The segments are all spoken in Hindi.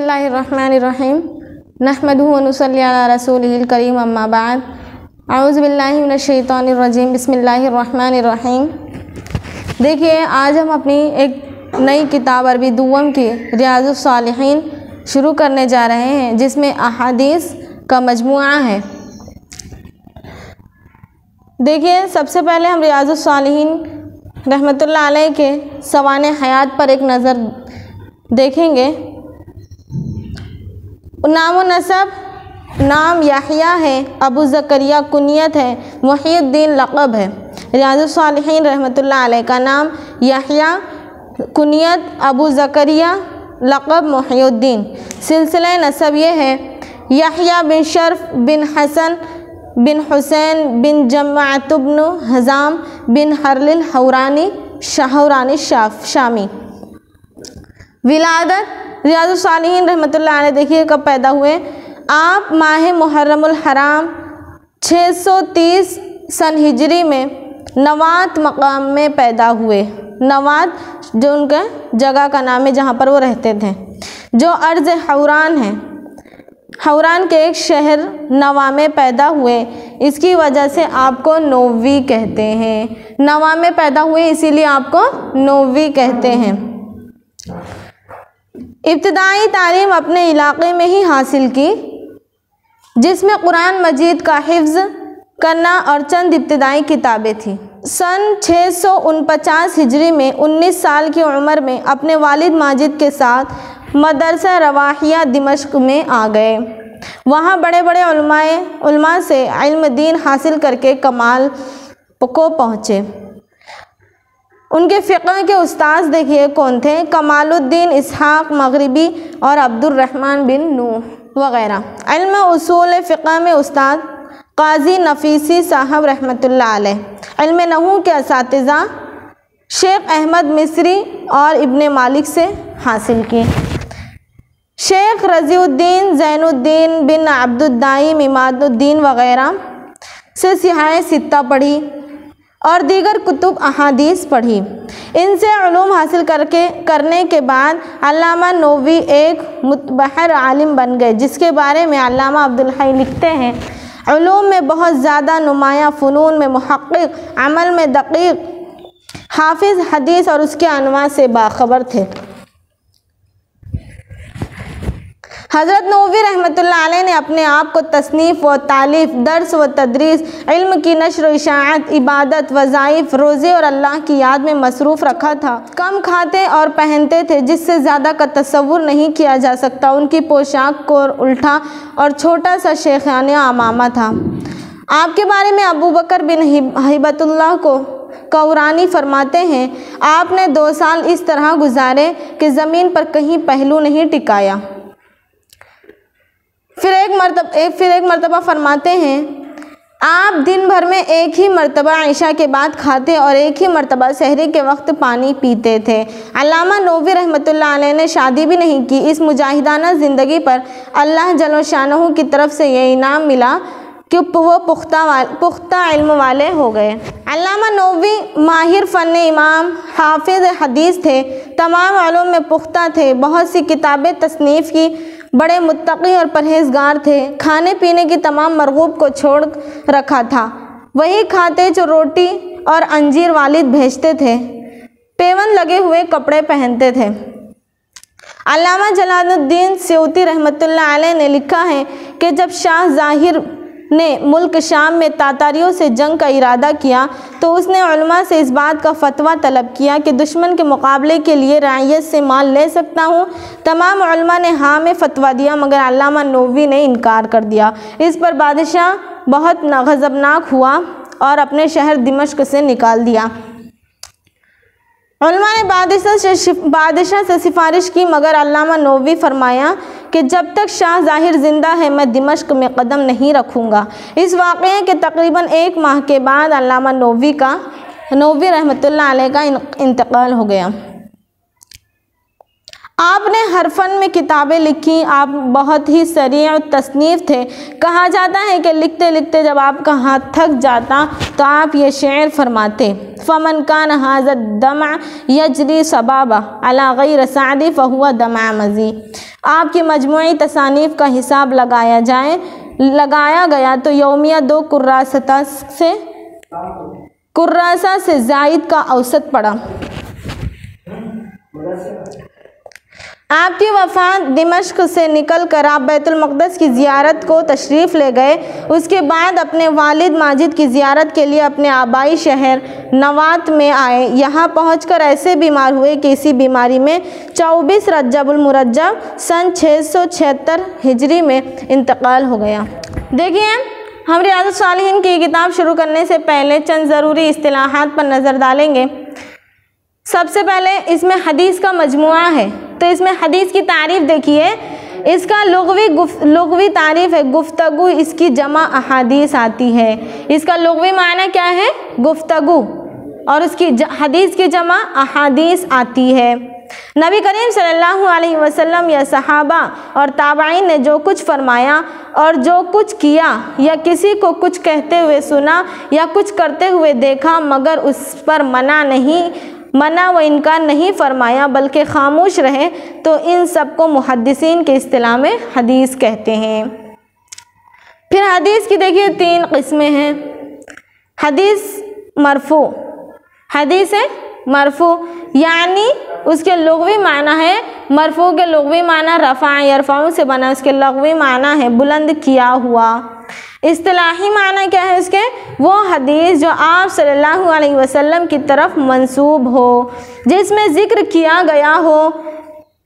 बिस्मिल्लाहिर्रहमानिर्रहीम नहमदुहु व नुसल्ली अला रसूलिहिल करीम अम्मा बाद औज़ु बिल्लाहि मिनश शैतानिर रजीम बिस्मिल्लाहिर्रहमानिर्रहीम। देखिए, आज हम अपनी एक नई किताब अरबी दुव्वम की रियाजुस सालिहीन शुरू करने जा रहे हैं, जिसमें अहादीस का मजमुआ है। देखिए, सबसे पहले हम रियाजुस सालिहीन रहमतुल्लाह अलैह के सवाने हयात पर एक नज़र देखेंगे। नाम व नसब, नाम याहिया है, अबू ज़करिया कुनियत है, मुहियुद्दीन लक़ब है। रियाजुस सालिहीन रहमतुल्लाह अलैह का नाम याहिया, कुनियत अबू ज़करिया, लक़ब मुहियुद्दीन। सिलसिला नसब ये है याहिया बिन शर्फ बिन हसन बिन हुसैन बिन जमाअत इब्न हज़ाम बिन हरलिल हौरानी शामी। विलादत रियाजुस सालिहीन रहमतुल्लाह अलैह देखिए कब पैदा हुए। आप माह मुहर्रमुल हराम 630 सन हिजरी में नवात मकाम में पैदा हुए। नवात जो उनका जगह का नाम है जहाँ पर वो रहते थे, जो अर्ज़ हौरान है। हौरान के एक शहर नवा में पैदा हुए। इसकी वजह से आपको नोवी कहते हैं। नवा में पैदा हुए इसीलिए आपको नोवी कहते हैं। इब्तिदाई तालीम अपने इलाके में ही हासिल की, जिसमें कुरान मजीद का हिफ्ज़ करना और चंद इब्तिदाई किताबें थीं। सन 649 हिजरी में 19 साल की उम्र में अपने वालिद माजिद के साथ मदरसा रवाहिया दिमश्क में आ गए। वहाँ बड़े बड़े उलमा से इल्म दीन हासिल करके कमाल को पहुँचे। उनके फ़िक़्ह के उस्ताद देखिए कौन थे, कमालुद्दीन इसहाक़ मग़रिबी और अब्दुर्रहमान बिन नूह वग़ैरह। इल्म उसूल फ़िक़्ह में उस्ताद क़ाज़ी नफ़ीसी साहब रहमतुल्लाह अलैह। इल्म नहू के असातिज़ा शेख अहमद मिस्री और इब्ने मालिक से हासिल की। शेख रज़ीउद्दीन ज़ैनुद्दीन बिन अब्दुद्दाइम इमादुद्दीन वग़ैरह से सिहाए सित्ता पढ़ी और दीगर कुतुब अहादीस पढ़ी। इनसे उलूम हासिल करने के बाद अल्लामा नोवी एक मुतबहर आलिम बन गए, जिसके बारे में अल्लामा अब्दुल हई लिखते हैं, उलूम में बहुत ज़्यादा नुमाया, फ़ुनून में मुहक़्क़िक़, अमल में दक़ीक़, हाफिज़ हदीस और उसके अनवा से बाखबर थे। हज़रत नोवी रहमतुल्लाह अलैह ने अपने आप को तसनीफ़ व तालीफ़, दर्स व तदरीस, इल्म की नश्र व इशाअत, इबादत, वज़ाइफ़, रोज़े और अल्लाह की याद में मसरूफ़ रखा था। कम खाते और पहनते थे, जिससे ज़्यादा का तसव्वुर नहीं किया जा सकता। उनकी पोशाक को उल्टा और छोटा सा शेखाना अमामा था। आपके बारे में अबू बकर बिन हिबतुल्लाह को कौरानी फरमाते हैं, आपने 2 साल इस तरह गुजारे कि ज़मीन पर कहीं पहलू नहीं टिकाया। फिर एक मरतबा फरमाते हैं, आप दिन भर में एक ही मरतबा इशा के बाद खाते और एक ही मरतबा सहरी के वक्त पानी पीते थे। अल्लामा नोवी रहमतुल्लाह अलैह ने शादी भी नहीं की। इस मुजाहिदाना ज़िंदगी पर अल्लाह जल्ल शानहू की तरफ से ये इनाम मिला कि वो पुख्ता इल्म वाले हो गए। अल्लामा नोवी माहिर फ़न इमाम, हाफिज़ हदीस थे, तमाम उलूम में पुख्ता थे, बहुत सी किताबें तसनीफ़ की, बड़े मुत्तक़ी और परहेज़गार थे। खाने पीने की तमाम मरगूब को छोड़ रखा था। वही खाते जो रोटी और अंजीर वालिद भेजते थे। पेवन लगे हुए कपड़े पहनते थे। अल्लामा जलालुद्दीन सयूती रहमतुल्लाह अलैह ने लिखा है कि जब शाह ज़ाहिर ने मुल्क शाम में तातारियों से जंग का इरादा किया तो उसने उलमा से इस बात का फतवा तलब किया कि दुश्मन के मुकाबले के लिए रआयत से माल ले सकता हूँ। तमाम उलमा ने हाँ में फतवा दिया, मगर अल्लामा नोवी ने इनकार कर दिया। इस पर बादशाह बहुत गज़बनाक हुआ और अपने शहर दिमश्क से निकाल दिया। उलमा ने बादशाह से सिफारिश की, मगर अल्लामा नोवी फरमाया कि जब तक शाह ज़ाहिर ज़िंदा है मैं दिमश्क में कदम नहीं रखूँगा। इस वाक़ये के तकरीबन 1 माह के बाद अल्लामा नोवी रहमतुल्लाह अलैह का इंतकाल हो गया। आपने हर फन में किताबें लिखी, आप बहुत ही सरी और तसनीफ़ थे। कहा जाता है कि लिखते लिखते जब आपका हाथ थक जाता तो आप ये शेर फरमाते, फ़मन कान हाज़ा दमा यजरी सबाबा अला गैर सादी फ़हुवा दमा मज़ी। आपकी मजमूई तसानीफ़ का हिसाब लगाया गया तो यौमिया 2 कुर्रासा से ज़ायद का औसत पड़ा। आपकी वफ़ात दिमश्क से निकल कर आप बैतुल मक़दस की ज़ियारत को तशरीफ़ ले गए। उसके बाद अपने वालिद माजिद की ज़ियारत के लिए अपने आबाई शहर नवात में आए। यहाँ पहुंचकर ऐसे बीमार हुए कि इसी बीमारी में 24 रजबुल मुरज्जब सन 676 हिजरी में इंतकाल हो गया। देखिए, हम रियाज़ुस सालिहीन की किताब शुरू करने से पहले चंद ज़रूरी इस्तिलाहात पर नज़र डालेंगे। सबसे पहले इसमें हदीस का मजमुआ है, तो इसमें हदीस की तारीफ़ देखिए। इसका लुग़वी तारीफ़ है गुफ्तगू, इसकी जमा अहादीस आती है। इसका लुग़वी माना क्या है? गुफ्तगू, और उसकी हदीस की जमा अहादीस आती है। नबी करीम सल्लल्लाहु अलैहि वसल्लम या सहाबा और ताबईन ने जो कुछ फरमाया और जो कुछ किया या किसी को कुछ कहते हुए सुना या कुछ करते हुए देखा, मगर उस पर मना व इनकार नहीं फरमाया बल्कि खामोश रहे, तो इन सब को मुहद्दिसीन के इस्तिलाह में हदीस कहते हैं। फिर हदीस की देखिए 3 किस्में हैं। हदीस मरफू, हदीस मरफू यानी उसके लुग़वी माना है, मरफू के लुग़वी माना रफ़ा यरफ़ाऊ से बना, उसके लुग़वी माना है बुलंद किया हुआ। इस्तिलाही माना क्या है उसके? वो हदीस जो आप सल्लल्लाहु अलैहि वसल्लम की तरफ मंसूब हो, जिसमें ज़िक्र किया गया हो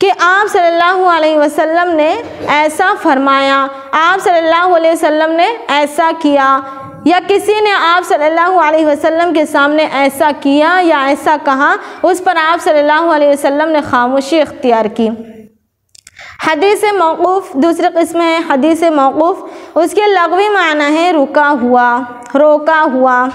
कि आप सल्लल्लाहु अलैहि वसल्लम ने ऐसा फरमाया, आप सल्लल्लाहु अलैहि वसल्लम ने ऐसा किया, या किसी ने आप सल्लल्लाहु अलैहि वसल्लम के सामने ऐसा किया या ऐसा कहा, उस पर आप सल्लल्लाहु अलैहि वसल्लम ने खामोशी इख्तियार की। हदीस मौक़ूफ़ दूसरी किस्म है हदीस मौक़ूफ़, उसके लग़वी माना है रुका हुआ, रोका हुआ।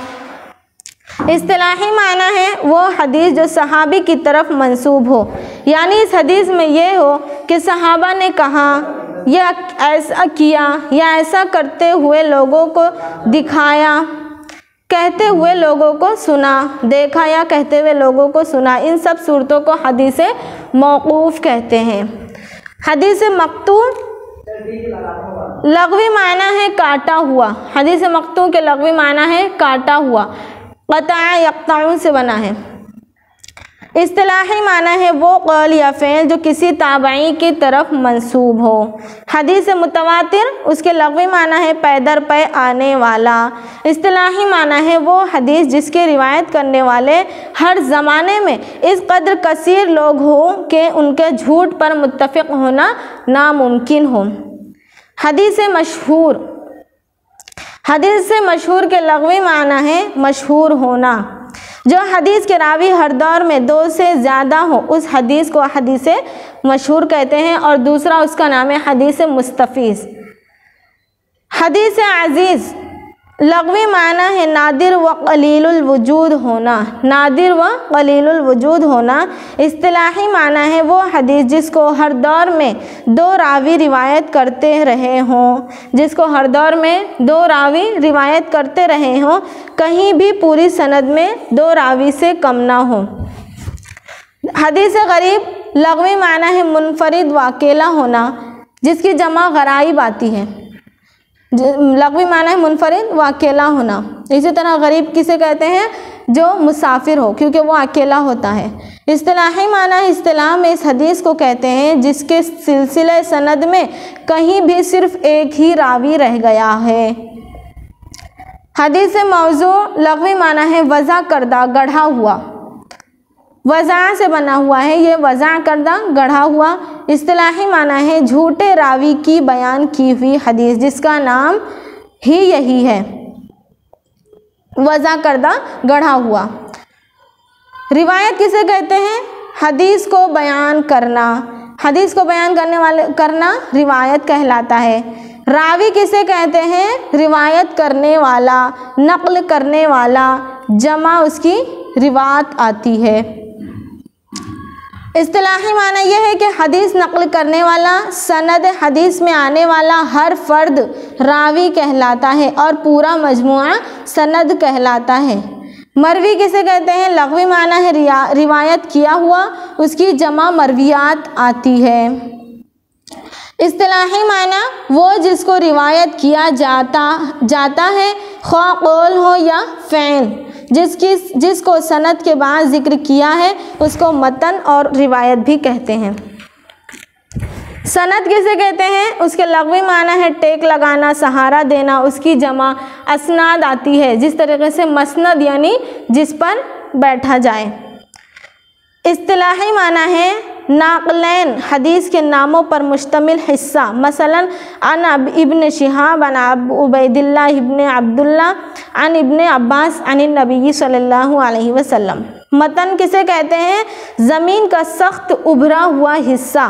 इस्तिलाही माना है वो हदीस जो सहाबी की तरफ मंसूब हो, यानी इस हदीस में ये हो कि सहाबा ने कहा या ऐसा किया या ऐसा करते हुए लोगों को दिखाया, कहते हुए लोगों को सुना, देखा या कहते हुए लोगों को सुना। इन सब सूरतों को हदीस मौक़ूफ़ कहते हैं। हदीस मक़तू लग़वी माना है काटा हुआ, हदीस मक़तू के लग़वी माना है काटा हुआ, क़ता यक़ताउ से बना है। इस्तिलाही माना है वो क़ौल या फ़ेल जो किसी ताबई की तरफ मंसूब हो। हदीस मुतवातिर उसके लग़वी माना है पै दर पै आने वाला। इस्तिलाही माना है वो हदीस जिसके रिवायत करने वाले हर ज़माने में इस कदर कसीर लोग हों कि उनके झूठ पर मुत्तफ़िक़ होना नामुमकिन हो। हदीस मशहूर, हदीस मशहूर के लग़वी माना है मशहूर होना। जो हदीस के रावी हर दौर में 2 से ज़्यादा हो उस हदीस को हदीस मशहूर कहते हैं, और दूसरा उसका नाम है हदीस मुस्तफ़ीज़। हदीस अज़ीज़ लग़वी माना है नादिर व क़लीलुल वजूद होना, नादिर व क़लीलुल वजूद होना। इस्तिलाही माना है वो हदीस जिसको हर दौर में 2 रावी रिवायत करते रहे हों, जिसको हर दौर में 2 रावी रिवायत करते रहे हों, कहीं भी पूरी सनद में 2 रावी से कम ना हो। हदीस गरीब लग़वी माना है मुनफरिद व अकेला होना, जिसकी जमा गराइब आती है। लग़वी माना है मुनफरिद व अकेला होना। इसी तरह गरीब किसे कहते हैं? जो मुसाफिर हो, क्योंकि वो अकेला होता है। इस्तिलाही माना है इस्तिलाह में इस हदीस को कहते हैं जिसके सिलसिले सनद में कहीं भी सिर्फ एक ही रावी रह गया है। हदीस मौज़ू लग़वी माना है वज़ा करदा गढ़ा हुआ, वज़ा से बना हुआ है, ये वज़ा करदा गढ़ा हुआ। इस्तिलाही माना है झूठे रावी की बयान की हुई हदीस जिसका नाम ही यही है, वज़ा करदा गढ़ा हुआ। रिवायत किसे कहते हैं? हदीस को बयान करना, हदीस को बयान करना रिवायत कहलाता है। रावी किसे कहते हैं? रिवायत करने वाला, नक़ल करने वाला, जमा उसकी रिवायत आती है। इस्तिलाही माना यह है कि हदीस नक़ल करने वाला, सनद हदीस में आने वाला हर फ़र्द रावी कहलाता है और पूरा मजमुआ सनद कहलाता है। मरवी किसे कहते हैं? लग़वी माना है रिवायत किया हुआ, उसकी जमा मरवियात आती है। इस्तिलाही माना वो जिसको रिवायत किया जाता है, ख्वाह कौल हो या फ़ैल, जिसको सनद के बाद ज़िक्र किया है उसको मतन और रिवायत भी कहते हैं। सनद किसे कहते हैं? उसके लग़वी माना है टेक लगाना, सहारा देना, उसकी जमा असनाद आती है, जिस तरीके से मसनद यानी जिस पर बैठा जाए। इस्तिलाही माना है नाक़लैन, हदीस के नामों पर मुश्तमिल हिस्सा, मसलन अन इब्न शिहाब अन उबैदिल्लाह इब्न अब्दुल्लाह अन इब्न अब्बास अन नबी सल्लल्लाहु अलैहि वसल्लम। मतन किसे कहते हैं? ज़मीन का सख्त उभरा हुआ हिस्सा,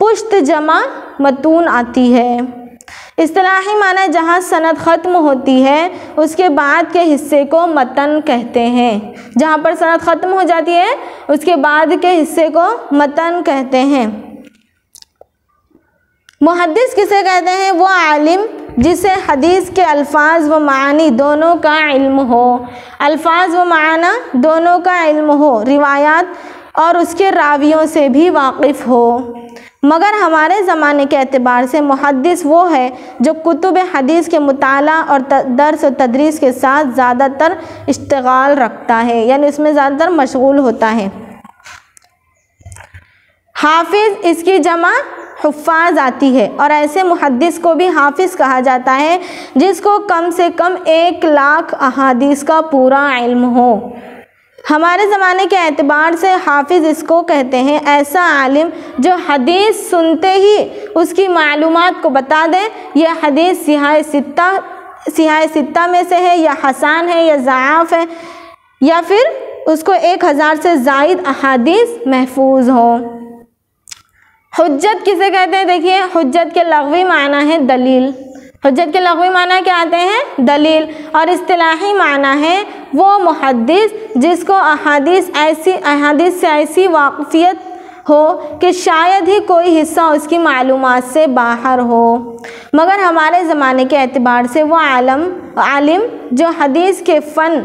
पुश्त जमा मतून आती है। इस्तिलाही माना जहाँ सनद ख़त्म होती है उसके बाद के हिस्से को मतन कहते हैं। जहाँ पर सनद ख़त्म हो जाती है उसके बाद के हिस्से को मतन कहते हैं। मुहद्दिस किसे कहते हैं? वो आलिम जिसे हदीस के अल्फाज व मानी दोनों का इल्म हो, अल्फाज व माना दोनों का इल्म हो, रिवायात और उसके रावियों से भी वाकिफ़ हो। मगर हमारे ज़माने के एतबार से मुहद्दिस वो है जो कुतुब हदीस के मुताला और दर्स और तदरीस के साथ ज़्यादातर इश्तिगाल रखता है, यानी उसमें ज़्यादातर मशगूल होता है। हाफिज़ इसकी जमा हुफ़्फ़ाज़ आती है और ऐसे मुहद्दिस को भी हाफिज़ कहा जाता है जिसको कम से कम 1 लाख अहादीस का पूरा इल्म हो। हमारे ज़माने के एतबार से हाफिज़ इसको कहते हैं ऐसा आलिम जो हदीस सुनते ही उसकी मालूमात को बता दे, यह हदीस सिहाह सित्ता में से है या हसान है या ज़आफ़ है, या फिर उसको 1000 से ज़ायद अहादीस महफूज हो। हुज्जत किसे कहते हैं? देखिए, हुज्जत के लग़वी माना है दलील। हुज्जत के लग़वी माना क्या आते हैं? दलील। और इस्तिलाही माना है वो मुहद्दिस जिसको अहादीस से ऐसी वाक़फ़ियत हो कि शायद ही कोई हिस्सा उसकी मालूमात से बाहर हो। मगर हमारे ज़माने के एतबार से वो आलिम जो हदीस के फ़न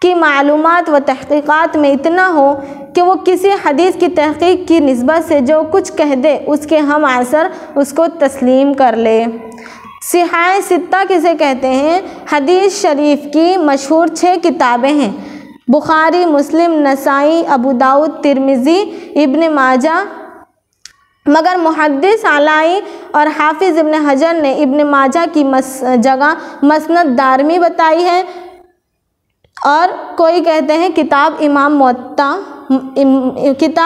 की मालूमात व तहक़ीक़ात में इतना हो कि वो किसी हदीस की तहक़ीक़ की निस्बत से जो कुछ कह दे उसके हम असर उसको तस्लीम कर ले। सिहाह सित्ता किसे कहते हैं? हदीस शरीफ की मशहूर 6 किताबें हैं, बुखारी, मुस्लिम, नसाई, अबू दाऊद, तिरमिज़ी, इब्न माजा। मगर मुहद्दिस आलाई और हाफिज़ इब्न हजर ने इब्न माजा की जगह मसनद दारमी बताई है, और कोई कहते हैं किताब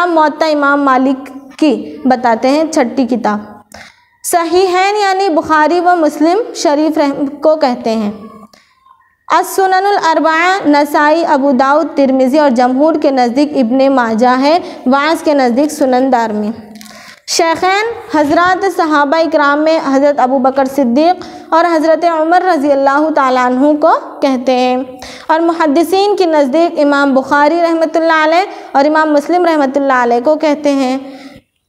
मुअत्ता इमाम मालिक की बताते हैं, 6ठी किताब। सहीहैन यानी बुखारी व मुस्लिम शरीफ को कहते हैं। अस-सुननुल अरबआ नसाई, अबू दाऊद, तिरमिज़ी और जमहूर के नज़दीक इब्न माजा है, वास के नज़दीक सुनन दारमी। शेखैन हज़रात सहाबा इकराम में हज़रत अबू बकर सिद्दीक़ और हज़रत उमर रज़ी अल्लाह ताला अन्हु को कहते हैं। और मुहद्दिसीन के नज़दीक इमाम बुखारी रहमतुल्लाह अलैह और इमाम मुस्लिम रहमतुल्लाह अलैह को कहते हैं।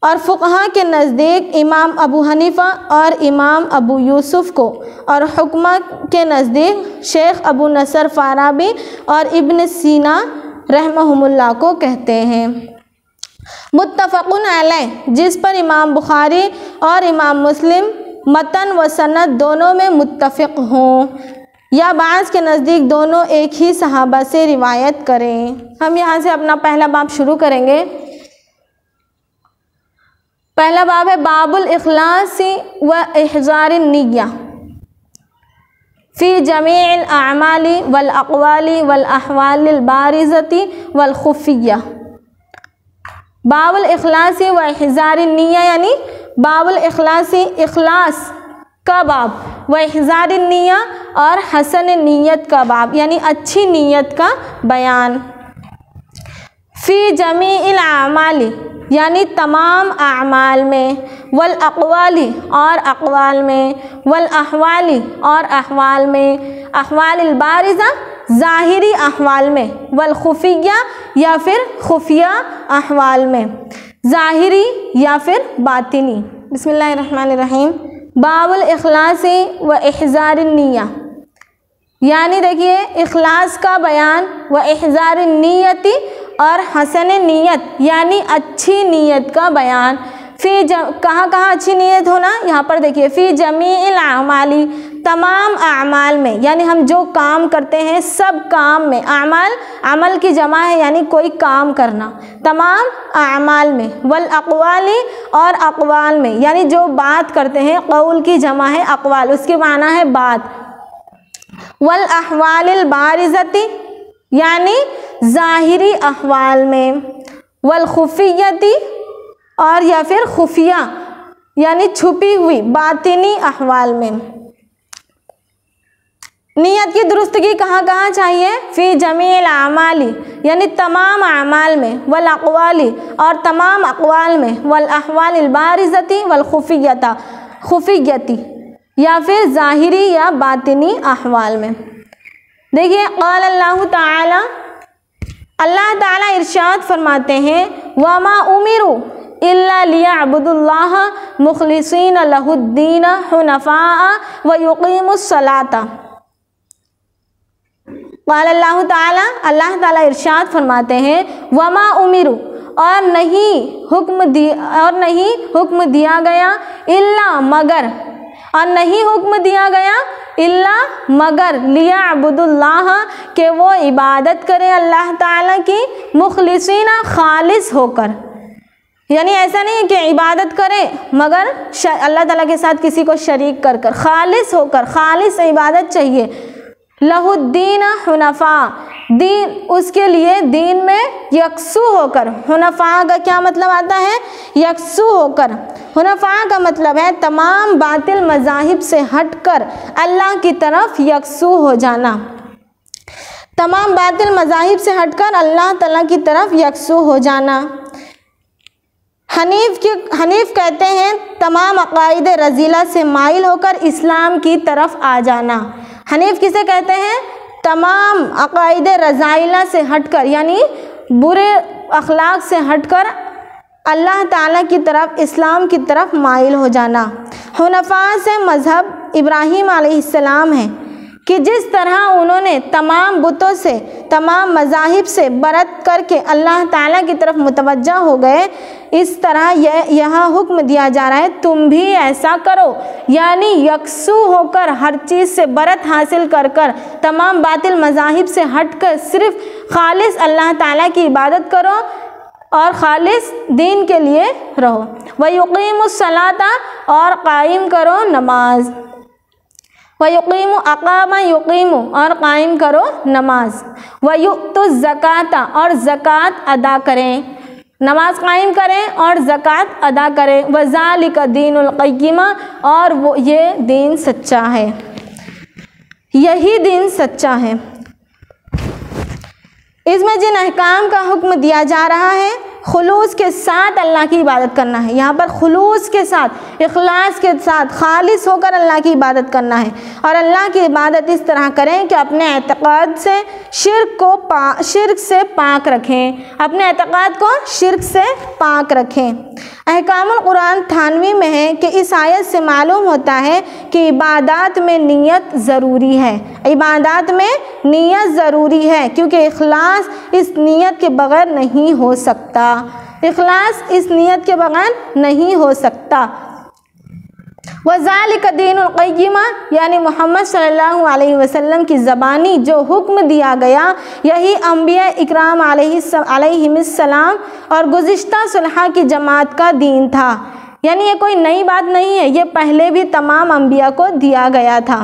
और फ़ुक़हा के नज़दीक इमाम अबू हनीफ़ा और इमाम अबू यूसुफ़ को, और हुक्मा के नज़दीक शेख अबू नसर फ़ाराबी और इब्न सीना रहमहुमुल्लाह को कहते हैं। मुत्तफ़क़ुन अलैह, जिस पर इमाम बुखारी और इमाम मुस्लिम मतन व सनद दोनों में मुत्तफ़िक़ हों, या बाज़ के नज़दीक दोनों एक ही सहाबा से रिवायत करें। हम यहाँ से अपना पहला बाब शुरू करेंगे। पहला बाब है बाबुल इखलासी व इहज़ारिन निय्या फ़ी जमीइल अअमाली वल अक़वाली वल अहवालिल बारिज़ती वल खुफ़िय्या। बाबुल इखलासी व इहज़ारिन निय्या यानी बाबुल इखलासी, इखलास का बाब, व इहज़ारिन निय्या और हसन नीयत का बाब, यानी अच्छी नीयत का बयान। फ़ी जमीइल अअमाली यानी तमाम अमाल में, वल अक़वाली और अक़वाल में, वल अहवाली और अहवाल में, अहवालिल बारिज़ा ज़ाहिरी अहवाल में, वल खुफिया या फिर खुफिया अहवाल में, ज़ाहिरी या फिर बातिनी। बिस्मिल्लाहिर्रहमानिर्रहीम। बाबुल इखलासी व इहज़ारिन निय्या, यानी देखिए इखलास का बयान, व इहज़ारिन नियति और हसन नीयत यानी अच्छी नीयत का बयान। कहाँ कहाँ अच्छी नीयत होना, यहाँ पर देखिए फ़ी जमीइल आमाली, तमाम आमाल में, यानी हम जो काम करते हैं सब काम में। आमाल अमल की जमा है यानी कोई काम करना, तमाम आमाल में। वल अक़वाली और अक़वाल में, यानी जो बात करते हैं, क़ौल की जमा है अक़वाल, उसके माना है बात। वल अहवालिल बारिज़ती, यानी ज़ाहिरी अहवाल में। वल खुफ़ियती, और या फिर खुफिया यानी छुपी हुई बातिनी अहवाल में। नियत की दुरुस्तगी कहाँ कहाँ चाहिए, फ़ी जमील आमाली, यानी तमाम आमाल में। वल अक़वाली, और तमाम अक़वाल में। वल अहवालिल बारिज़ती वल खुफ़ियती, या फिर ज़ाहिरी या बातिनी अहवाल में। देखिए क़ाल अल्लाह ताला, अल्लाह ताला इरशाद फरमाते हैं, वमा उमिरू इल्ला लियअबुदुल्लाह मुखलिसीन लहुद्दीन हुनफ़ा व युक़ीमुस्सलाता। क़ाल अल्लाह ताला, अल्लाह ताला इरशाद फरमाते हैं, वमा उमिरू, और नहीं हुक्म दिया गया, इल्ला मगर, और नहीं हुक्म दिया गया इल्ला मगर, लियअबुदुल्लाह के वो इबादत करें अल्लाह ताला की, मुखलिसीना खालिस होकर, यानी ऐसा नहीं है कि इबादत करें मगर अल्लाह ताला के साथ किसी को शरीक कर कर, खालिस होकर, खालिस इबादत चाहिए। लहुद्दीन हुनफ़ा, दीन उसके लिए दीन में यकसू होकर। हुनफ़ा का क्या मतलब आता है, यकसू होकर। हुनफ़ा का मतलब है तमाम बातिल मज़ाहिब से हटकर अल्लाह की तरफ यकसू हो जाना, तमाम बातिल मज़ाहिब से हटकर अल्लाह ताला की तरफ यकसू हो जाना। हनीफ कहते हैं तमाम अक़ाइद रज़ीला से माइल होकर इस्लाम की तरफ आ जाना। हनीफ किसे कहते हैं, तमाम अक़ाइद रज़ाइला से हटकर, यानी बुरे अखलाक से हटकर अल्लाह ताला की तरफ, इस्लाम की तरफ माइल हो जाना। हुनफ़ा से मज़हब इब्राहीम अलैहिस्सलाम है कि जिस तरह उन्होंने तमाम बुतों से, तमाम मज़ाहिब से बरत करके अल्लाह ताला की तरफ मुतवज्जा हो गए, इस तरह यहाँ हुक्म दिया जा रहा है तुम भी ऐसा करो, यानी यकसू होकर हर चीज़ से बरत हासिल कर कर तमाम बातिल मज़ाहिब से हट कर सिर्फ खालिस अल्लाह ताला की इबादत करो और खालिस दीन के लिए रहो। व युक़ीमुस्सलाता, और कायम करो नमाज। व युक़ीमु अक़ामा युक़ीमु, और कायम करो नमाज। व युअतु ज़काता, और ज़कात अदा करें, नमाज कायम करें और ज़कात अदा करें। व ज़ालिका दीनुल क़य्यिमा, और वो ये दीन सच्चा है, यही दीन सच्चा है। इसमें जिन अहकाम का हुक्म दिया जा रहा है, खुलूस के साथ अल्लाह की इबादत करना है। यहाँ पर खुलूस के साथ, इखलास के साथ, खालिस होकर अल्लाह की इबादत करना है। और अल्लाह की इबादत इस तरह करें कि अपने एतक़ाद से शिर्क से पाक रखें, अपने एतक़ाद को शिर्क से पाक रखें। अहकामुल कुरान 98 में है कि इस आयत से मालूम होता है कि इबादत में नीयत ज़रूरी है, इबादत में नीयत ज़रूरी है, क्योंकि इखलास इस नीयत के बग़ैर नहीं हो सकता, इखलास इस नीयत के बग़ैर नहीं हो सकता। वज़ालिका दीनुल क़य्यिमा, यानी मोहम्मद सल्लल्लाहु अलैहि वसल्लम की ज़बानी जो हुक्म दिया गया, यही अम्बिया इकराम अलैहिस्सलाम और गुज़िश्ता सुलहा की जमात का दीन था। यानी ये कोई नई बात नहीं है, ये पहले भी तमाम अम्बिया को दिया गया था।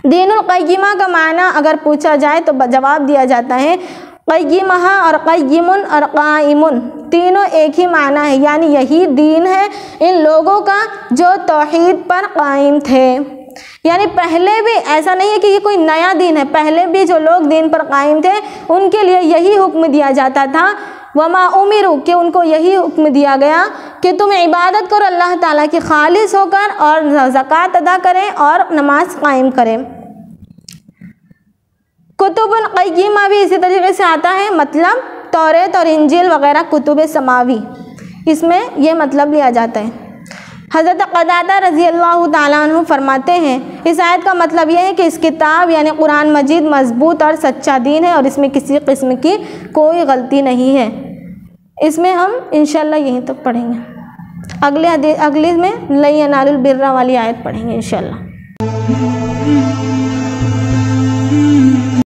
दीनुल क़य्यिमा का माना अगर पूछा जाए तो जवाब दिया जाता है क़य्यिमहा और क़य्यिमुन और क़ाइमुन, तीनों एक ही माना है, यानी यही दीन है इन लोगों का जो तौहीद पर कायम थे। यानी पहले भी ऐसा नहीं है कि ये कोई नया दीन है, पहले भी जो लोग दीन पर कायम थे उनके लिए यही हुक्म दिया जाता था। वमा उमिरू, कि उनको यही हुक्म दिया गया कि तुम इबादत करो अल्लाह ताला की खालिस होकर, और ज़कात अदा करें और नमाज कायम करें। कुतुबुन क़य्यिमा भी इसी तरीके से आता है, मतलब तौरेत और इंजील वगैरह कुतुब समावी, इसमें ये मतलब लिया जाता है। हज़रत क़तादा रज़ी अल्लाह ताला अन्हु फरमाते हैं, इस आयत का मतलब यह है कि इस किताब यानी कुरान मजीद मजबूत और सच्चा दीन है और इसमें किसी किस्म की कोई गलती नहीं है। इसमें हम इंशाल्लाह यहीं तक पढ़ेंगे, अगले में लन यनालुल बिर्रा वाली आयत पढ़ेंगे इंशाल्लाह।